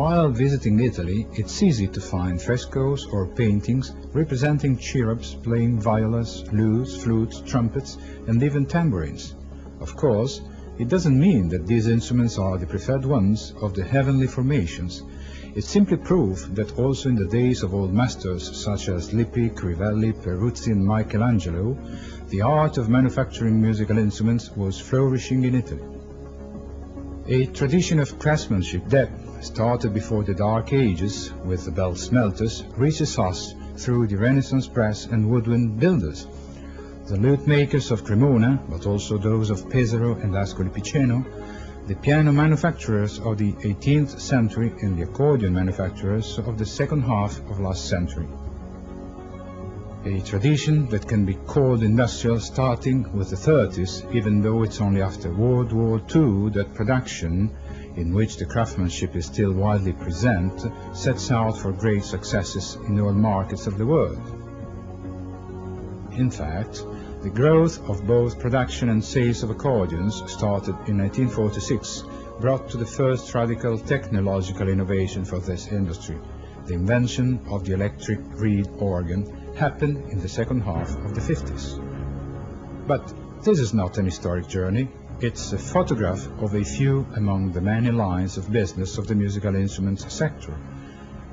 While visiting Italy, it's easy to find frescoes or paintings representing cherubs playing violas, lutes, flutes, trumpets, and even tambourines. Of course, it doesn't mean that these instruments are the preferred ones of the heavenly formations. It's simply proof that also in the days of old masters such as Lippi, Crivelli, Peruzzi and Michelangelo, the art of manufacturing musical instruments was flourishing in Italy. A tradition of craftsmanship that started before the Dark Ages with the bell smelters reaches us through the Renaissance brass and woodwind builders. The lute makers of Cremona, but also those of Pesaro and Ascoli Piceno, the piano manufacturers of the 18th century and the accordion manufacturers of the second half of last century. A tradition that can be called industrial starting with the 30s, even though it's only after World War II that production, in which the craftsmanship is still widely present, sets out for great successes in all markets of the world. In fact, the growth of both production and sales of accordions started in 1946, brought to the first radical technological innovation for this industry. The invention of the electric reed organ happened in the second half of the 50s. But this is not an historic journey. It's a photograph of a few among the many lines of business of the musical instruments sector,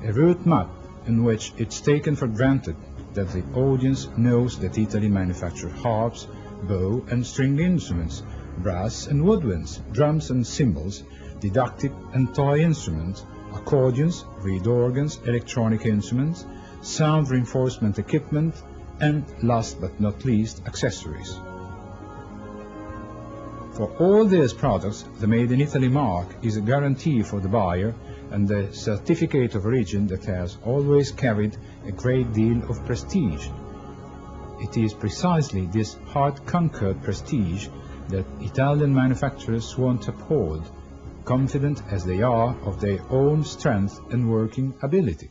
a route map in which it's taken for granted that the audience knows that Italy manufactures harps, bow and string instruments, brass and woodwinds, drums and cymbals, didactic and toy instruments, accordions, reed organs, electronic instruments, sound reinforcement equipment, and last but not least, accessories. For all these products, the Made in Italy mark is a guarantee for the buyer and a certificate of origin that has always carried a great deal of prestige. It is precisely this hard-conquered prestige that Italian manufacturers want to uphold, confident as they are of their own strength and working ability.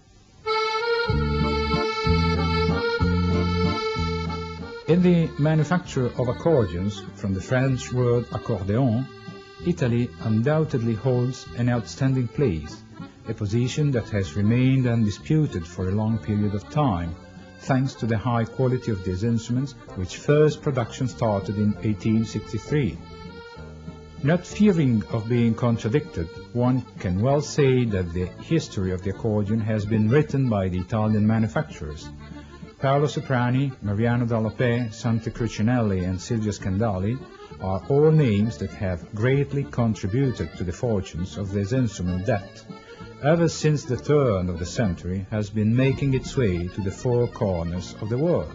In the manufacture of accordions, from the French word accordéon, Italy undoubtedly holds an outstanding place, a position that has remained undisputed for a long period of time, thanks to the high quality of these instruments, which first production started in 1863. Not fearing of being contradicted, one can well say that the history of the accordion has been written by the Italian manufacturers. Paolo Soprani, Mariano Dallapè, Sante Crucinelli and Silvio Scandali are all names that have greatly contributed to the fortunes of this instrument that, ever since the turn of the century, has been making its way to the four corners of the world.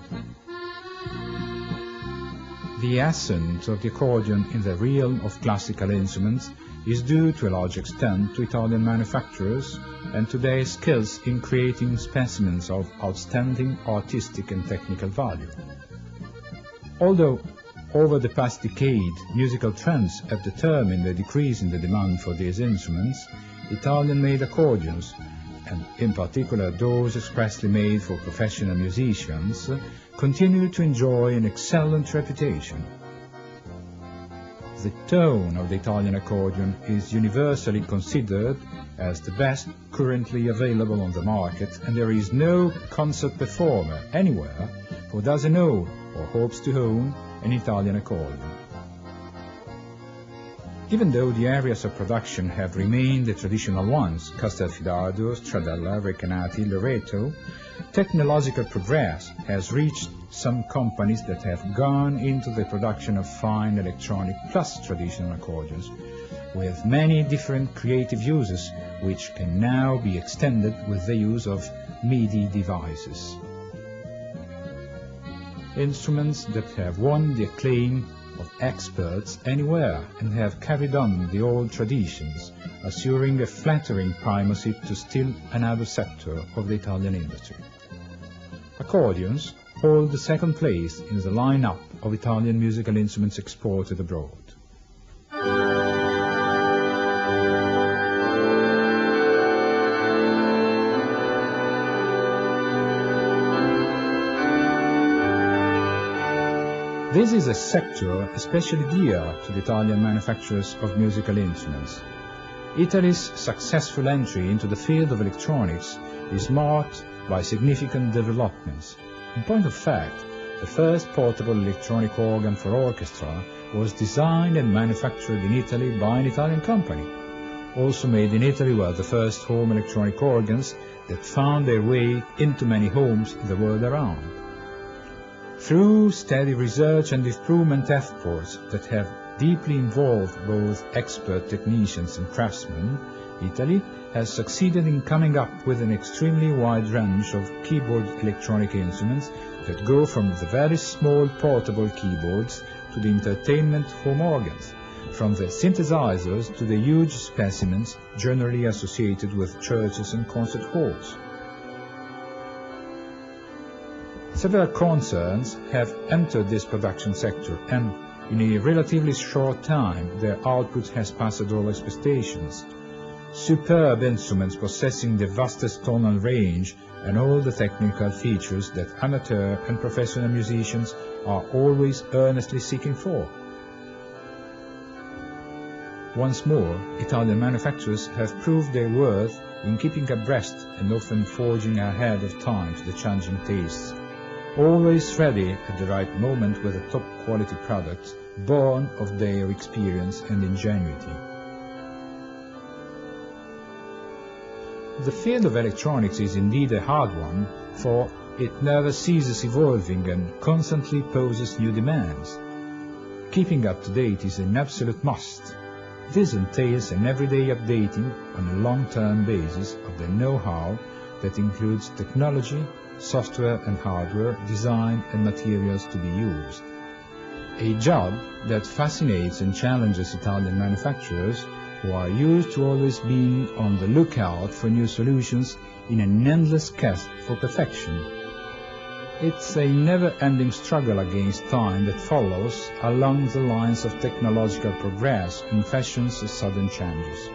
The ascent of the accordion in the realm of classical instruments is due to a large extent to Italian manufacturers and to their skills in creating specimens of outstanding artistic and technical value. Although over the past decade musical trends have determined a decrease in the demand for these instruments, Italian-made accordions, and in particular those expressly made for professional musicians, continue to enjoy an excellent reputation. The tone of the Italian accordion is universally considered as the best currently available on the market, and there is no concert performer anywhere who doesn't own or hopes to own an Italian accordion. Even though the areas of production have remained the traditional ones, Castelfidardo, Stradella, Recanati, Loreto, technological progress has reached some companies that have gone into the production of fine electronic plus traditional accordions, with many different creative uses which can now be extended with the use of MIDI devices. Instruments that have won the acclaim of experts anywhere and have carried on the old traditions, assuring a flattering primacy to still another sector of the Italian industry. Accordions hold the second place in the line-up of Italian musical instruments exported abroad. This is a sector especially dear to the Italian manufacturers of musical instruments. Italy's successful entry into the field of electronics is marked by significant developments. In point of fact, the first portable electronic organ for orchestra was designed and manufactured in Italy by an Italian company. Also made in Italy were the first home electronic organs that found their way into many homes the world around. Through steady research and improvement efforts that have deeply involved both expert technicians and craftsmen, Italy has succeeded in coming up with an extremely wide range of keyboard electronic instruments that go from the very small portable keyboards to the entertainment home organs, from the synthesizers to the huge specimens generally associated with churches and concert halls. Several concerns have entered this production sector, and in a relatively short time their output has passed all expectations. Superb instruments possessing the vastest tonal range and all the technical features that amateur and professional musicians are always earnestly seeking for. Once more, Italian manufacturers have proved their worth in keeping abreast and often forging ahead of time to the changing tastes, always ready at the right moment with a top-quality product born of their experience and ingenuity. The field of electronics is indeed a hard one, for it never ceases evolving and constantly poses new demands. Keeping up to date is an absolute must. This entails an everyday updating on a long-term basis of the know-how that includes technology, software and hardware, design and materials to be used. A job that fascinates and challenges Italian manufacturers, who are used to always being on the lookout for new solutions in an endless quest for perfection. It's a never-ending struggle against time that follows along the lines of technological progress and fashion's sudden changes.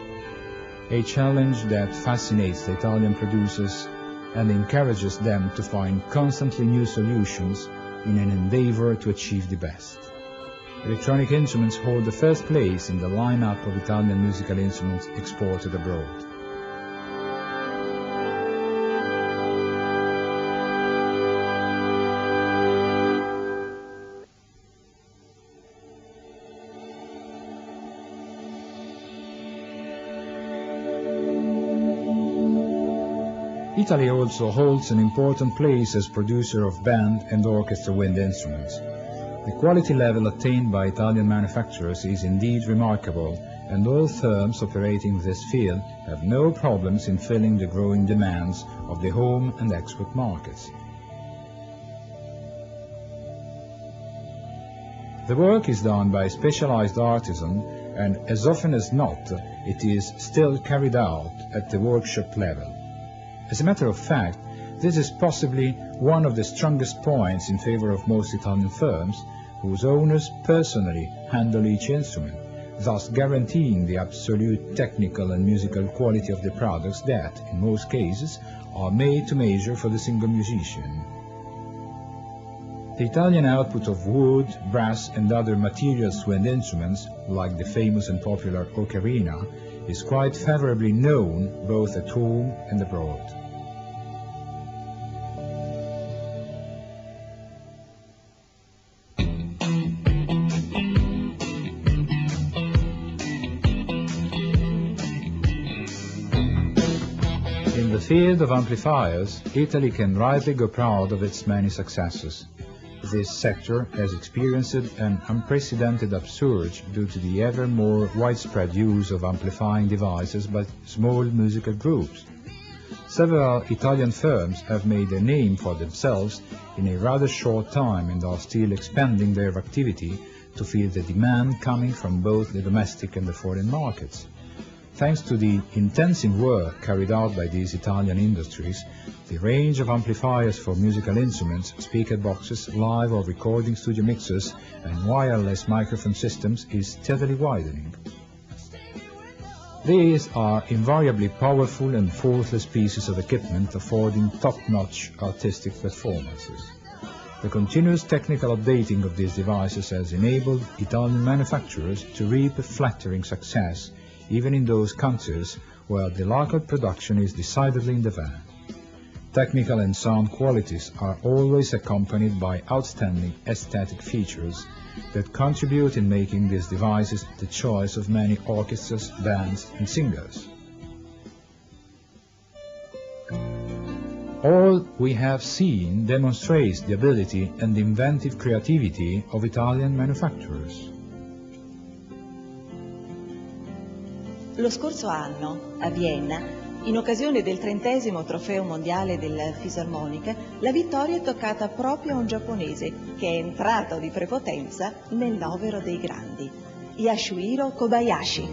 A challenge that fascinates the Italian producers and encourages them to find constantly new solutions in an endeavor to achieve the best. Electronic instruments hold the first place in the lineup of Italian musical instruments exported abroad. Italy also holds an important place as producer of band and orchestra wind instruments. The quality level attained by Italian manufacturers is indeed remarkable, and all firms operating this field have no problems in filling the growing demands of the home and export markets. The work is done by a specialized artisan, and as often as not, it is still carried out at the workshop level. As a matter of fact, this is possibly one of the strongest points in favor of most Italian firms, whose owners personally handle each instrument, thus guaranteeing the absolute technical and musical quality of the products that, in most cases, are made to measure for the single musician. The Italian output of wood, brass and other materials wind instruments, like the famous and popular ocarina, is quite favorably known both at home and abroad. In the field of amplifiers, Italy can rightly go proud of its many successes. This sector has experienced an unprecedented upsurge due to the ever more widespread use of amplifying devices by small musical groups. Several Italian firms have made a name for themselves in a rather short time and are still expanding their activity to fill the demand coming from both the domestic and the foreign markets. Thanks to the intensive work carried out by these Italian industries, the range of amplifiers for musical instruments, speaker boxes, live or recording studio mixers, and wireless microphone systems is steadily widening. These are invariably powerful and faultless pieces of equipment affording top-notch artistic performances. The continuous technical updating of these devices has enabled Italian manufacturers to reap a flattering success even in those countries where the local production is decidedly in demand. Technical and sound qualities are always accompanied by outstanding aesthetic features that contribute in making these devices the choice of many orchestras, bands and singers. All we have seen demonstrates the ability and inventive creativity of Italian manufacturers. Lo scorso anno, a Vienna, in occasione del 30° Trofeo Mondiale della Fisarmonica, la vittoria è toccata proprio a un giapponese che è entrato di prepotenza nel novero dei grandi, Yasuhiro Kobayashi.